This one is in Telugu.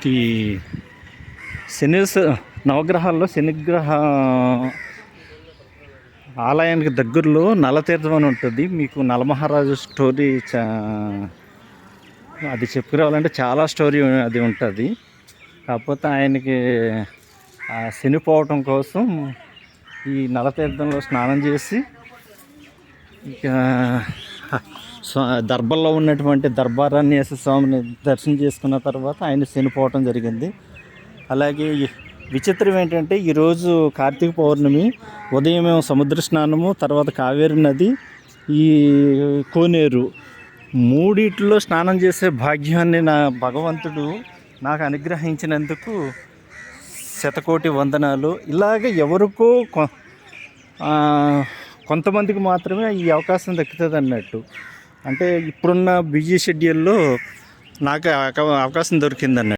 ఈ శని నవగ్రహాల్లో శనిగ్రహ ఆలయానికి దగ్గరలో నలతీర్థం అని ఉంటుంది. మీకు నలమహారాజు స్టోరీ అది చెప్పుకురావాలంటే చాలా స్టోరీ అది ఉంటుంది. కాకపోతే ఆయనకి శని పోవటం కోసం ఈ నలతీర్థంలో స్నానం చేసి ఇక దర్బార్లో ఉన్నటువంటి దర్బారాన్యేశ్వర స్వామిని దర్శనం చేసుకున్న తర్వాత ఆయన చనిపోవటం జరిగింది. అలాగే విచిత్రం ఏంటంటే ఈరోజు కార్తీక పౌర్ణమి ఉదయం సముద్ర స్నానము, తర్వాత కావేరి నది, ఈ కోనేరు మూడిట్లో స్నానం చేసే భాగ్యాన్ని నా భగవంతుడు నాకు అనుగ్రహించినందుకు శతకోటి వందనాలు. ఇలాగ ఎవరికో కొంతమందికి మాత్రమే ఈ అవకాశం దక్కుతుంది అన్నట్టు. అంటే ఇప్పుడున్న బిజీ షెడ్యూల్లో నాకు అవకాశం దొరికింది అన్నట్టు.